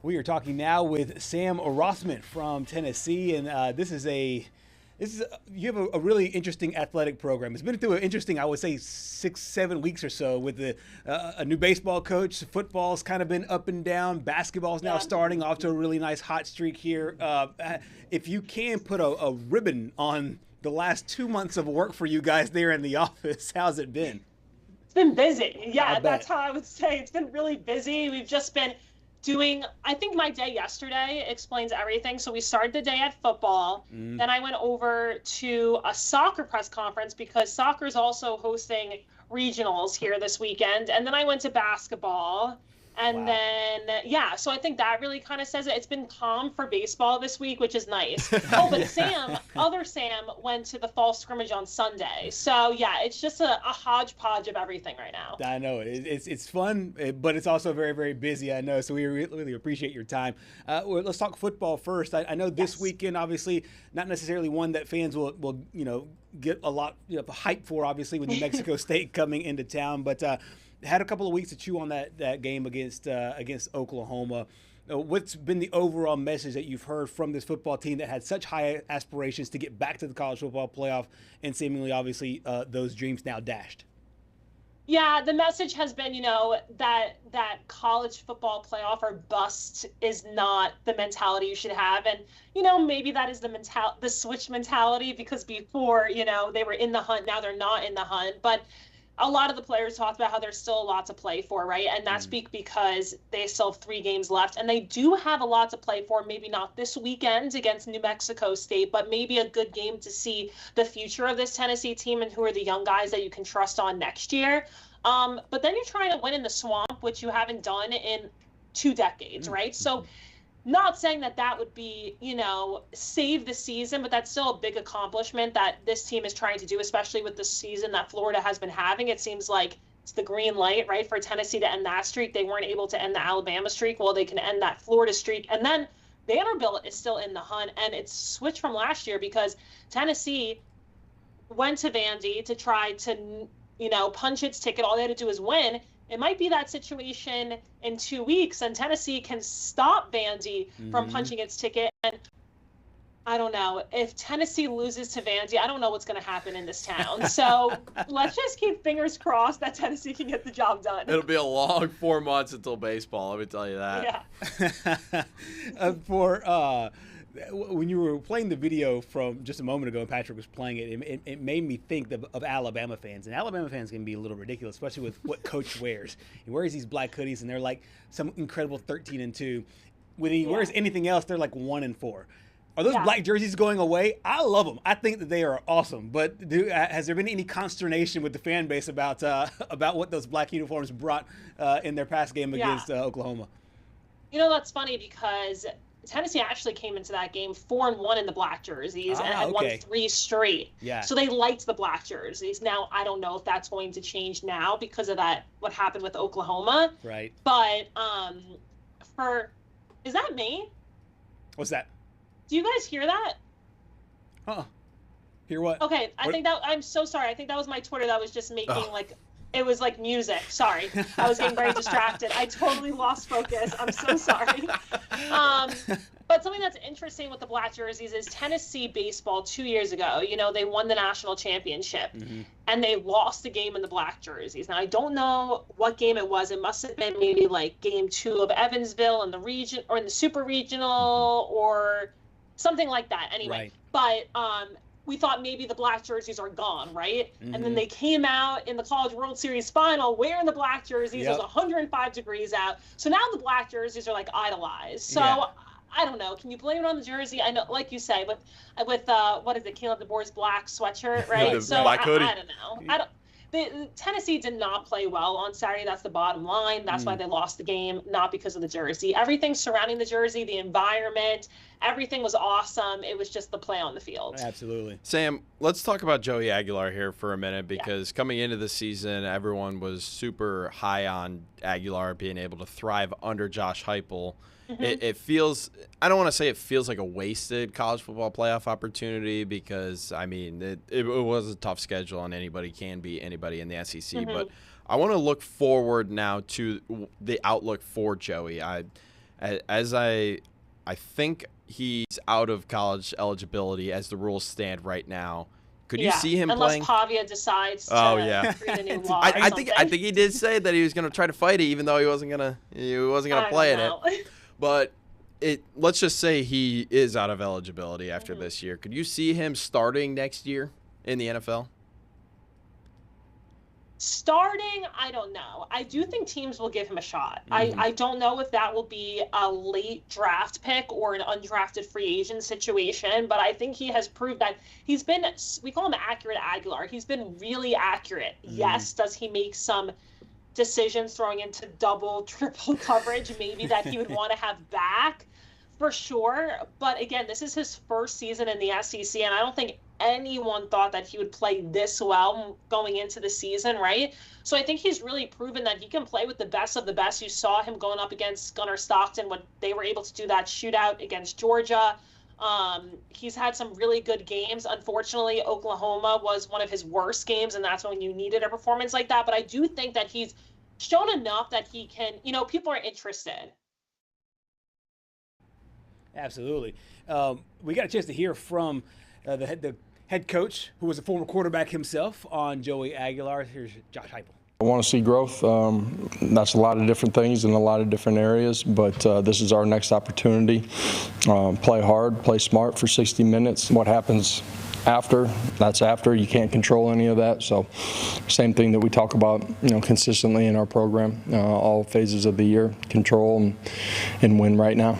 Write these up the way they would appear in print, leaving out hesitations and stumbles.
We are talking now with Sam Rothman from Tennessee, and you have a really interesting athletic program. It's been through an interesting, I would say, 6-7 weeks or so with a new baseball coach. Football's kind of been up and down. Basketball's now starting off to a really nice hot streak here. If you can put a ribbon on the last 2 months of work for you guys there in the office, how's it been? It's been busy. Yeah, that's how I would say. It's been really busy. We've just been doing, I think my day yesterday explains everything. So we started the day at football. Then I went over to a soccer press conference because soccer is also hosting regionals here this weekend. And then I went to basketball. And then, so I think that really kind of says it. It's been calm for baseball this week, which is nice. Oh, but other Sam went to the fall scrimmage on Sunday. So, it's just a hodgepodge of everything right now. I know. It's fun, but it's also very, very busy, I know. So we really appreciate your time. Let's talk football first. I know this weekend, obviously, not necessarily one that fans will get a lot hype for, obviously, with New Mexico State coming into town. But had a couple of weeks to chew on that game against Oklahoma. What's been the overall message that you've heard from this football team that had such high aspirations to get back to the college football playoff and seemingly, obviously, those dreams now dashed? Yeah, the message has been, that college football playoff or bust is not the mentality you should have. And, maybe that is the switch mentality because before, they were in the hunt. Now they're not in the hunt. But a lot of the players talked about how there's still a lot to play for, right? And that's because they still have 3 games left. And they do have a lot to play for, maybe not this weekend against New Mexico State, but maybe a good game to see the future of this Tennessee team and who are the young guys that you can trust on next year. But then you're trying to win in the swamp, which you haven't done in 2 decades, right? So not saying that would be, save the season, but that's still a big accomplishment that this team is trying to do, especially with the season that Florida has been having. It seems like it's the green light, right, for Tennessee to end that streak. They weren't able to end the Alabama streak. Well, they can end that Florida streak. And then Vanderbilt is still in the hunt, and it's switched from last year because Tennessee went to Vandy to try to, punch its ticket. All they had to do is win. It might be that situation in 2 weeks, and Tennessee can stop Vandy from punching its ticket. And I don't know. If Tennessee loses to Vandy, I don't know what's going to happen in this town. So let's just keep fingers crossed that Tennessee can get the job done. It'll be a long 4 months until baseball, let me tell you that. Yeah. When you were playing the video from just a moment ago and Patrick was playing it, it made me think of Alabama fans. And Alabama fans can be a little ridiculous, especially with what Coach wears. He wears these black hoodies, and they're like some incredible 13-2. When he wears anything else, they're like 1-4. Are those black jerseys going away? I love them. I think that they are awesome. But has there been any consternation with the fan base about what those black uniforms brought in their past game against Oklahoma? That's funny because Tennessee actually came into that game 4-1 in the black jerseys and had won 3 straight. Yeah. So they liked the black jerseys. Now, I don't know if that's going to change now because of what happened with Oklahoma. Right. But is that me? What's that? Do you guys hear that? Hear what? Okay, I'm so sorry. I think that was my Twitter that was just making it was like music. Sorry. I was getting very distracted. I totally lost focus. I'm so sorry. But something that's interesting with the black jerseys is Tennessee baseball 2 years ago, they won the national championship and they lost the game in the black jerseys. Now, I don't know what game it was. It must have been maybe like game 2 of Evansville in the region or in the super regional or something like that. Anyway, but we thought maybe the black jerseys are gone, right? And then they came out in the College World Series final wearing the black jerseys. It was 105 degrees out. So now the black jerseys are like idolized. So I don't know. Can you blame it on the jersey? I know, like you say, with what is it, Caleb DeBoer's black sweatshirt, right? The black hoodie. I don't know. Tennessee did not play well on Saturday. That's the bottom line. That's why they lost the game, not because of the jersey. Everything surrounding the jersey, the environment, everything was awesome. It was just the play on the field. Absolutely. Sam, let's talk about Joey Aguilar here for a minute because coming into the season, everyone was super high on Aguilar being able to thrive under Josh Heupel. It feels – I don't want to say it feels like a wasted college football playoff opportunity because, I mean, it was a tough schedule and anybody can beat anybody in the SEC. But I want to look forward now to the outlook for Joey. As I think he's out of college eligibility as the rules stand right now. Could you see him unless playing? Pavia decides to create a new law. I think he did say that he was going to try to fight it, even though he wasn't going to play in it. But let's just say he is out of eligibility after this year. Could you see him starting next year in the NFL? Starting, I don't know. I do think teams will give him a shot. I don't know if that will be a late draft pick or an undrafted free agent situation, but I think he has proved that he's been, we call him Accurate Aguilar. He's been really accurate. Yes, does he make some decisions throwing into double, triple coverage, maybe that he would want to have back? For sure. But again, this is his first season in the SEC, and I don't think anyone thought that he would play this well going into the season, right? So I think he's really proven that he can play with the best of the best. You saw him going up against Gunnar Stockton when they were able to do that shootout against Georgia. He's had some really good games. Unfortunately, Oklahoma was one of his worst games, and that's when you needed a performance like that. But I do think that he's shown enough that he can, people are interested. Absolutely. We got a chance to hear from the head coach, who was a former quarterback himself, on Joey Aguilar. Here's Josh Heupel. I want to see growth. That's a lot of different things in a lot of different areas, but this is our next opportunity. Play hard, play smart for 60 minutes. What happens after, that's after. You can't control any of that. So same thing that we talk about, consistently in our program, all phases of the year, control and win right now.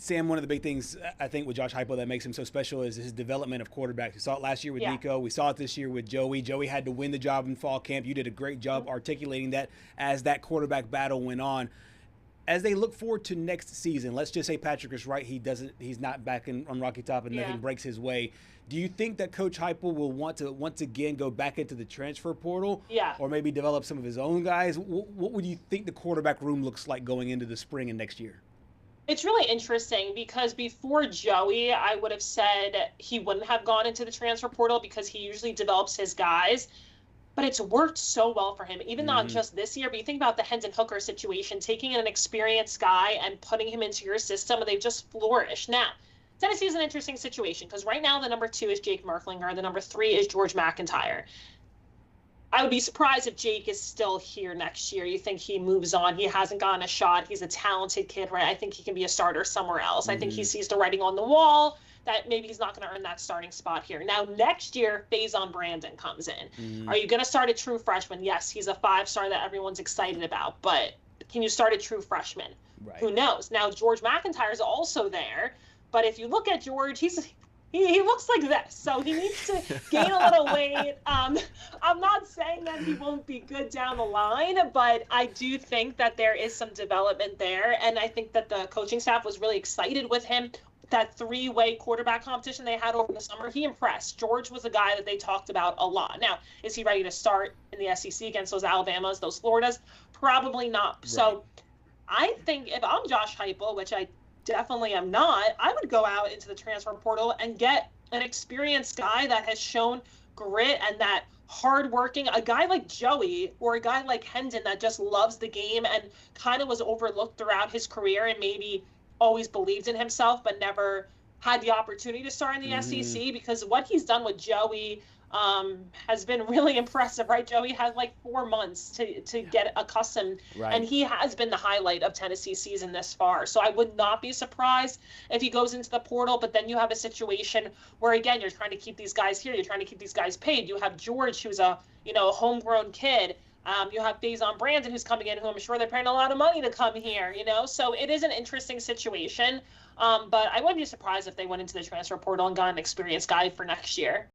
Sam, one of the big things I think with Josh Heupel that makes him so special is his development of quarterbacks. We saw it last year with Nico. We saw it this year with Joey. Joey had to win the job in fall camp. You did a great job articulating that as that quarterback battle went on. As they look forward to next season, let's just say Patrick is right. He's not back on Rocky Top and nothing breaks his way. Do you think that Coach Heupel will want to once again go back into the transfer portal? Or maybe develop some of his own guys? What would you think the quarterback room looks like going into the spring and next year? It's really interesting because before Joey, I would have said he wouldn't have gone into the transfer portal because he usually develops his guys. But it's worked so well for him, even not just this year. But you think about the Hendon Hooker situation, taking an experienced guy and putting him into your system, and they've just flourished. Now, Tennessee is an interesting situation because right now the number 2 is Jake Merklinger, the number 3 is George McIntyre. I would be surprised if Jake is still here next year. You think he moves on. He hasn't gotten a shot. He's a talented kid, right? I think he can be a starter somewhere else. I think he sees the writing on the wall that maybe he's not going to earn that starting spot here. Now, next year, Faison Brandon comes in. Are you going to start a true freshman? Yes, he's a 5-star that everyone's excited about, but can you start a true freshman? Right. Who knows? Now, George McIntyre is also there, but if you look at George, he looks like this, so he needs to gain a little weight. I'm not saying that he won't be good down the line, but I do think that there is some development there, and I think that the coaching staff was really excited with him. That 3-way quarterback competition they had over the summer, he impressed. George was a guy that they talked about a lot. Now, is he ready to start in the SEC against those Alabamas, those Floridas? Probably not. Right. So I think if I'm Josh Heupel, which I definitely am not, I would go out into the transfer portal and get an experienced guy that has shown grit and that hardworking, a guy like Joey or a guy like Hendon that just loves the game and kind of was overlooked throughout his career and maybe always believed in himself but never had the opportunity to start in the SEC, because what he's done with Joey has been really impressive, right? Joey has like 4 months to get accustomed, and he has been the highlight of Tennessee's season this far. So I would not be surprised if he goes into the portal, but then you have a situation where, again, you're trying to keep these guys here. You're trying to keep these guys paid. You have George, who's a homegrown kid. You have Faison Brandon, who's coming in, who I'm sure they're paying a lot of money to come here, So it is an interesting situation, but I wouldn't be surprised if they went into the transfer portal and got an experienced guy for next year.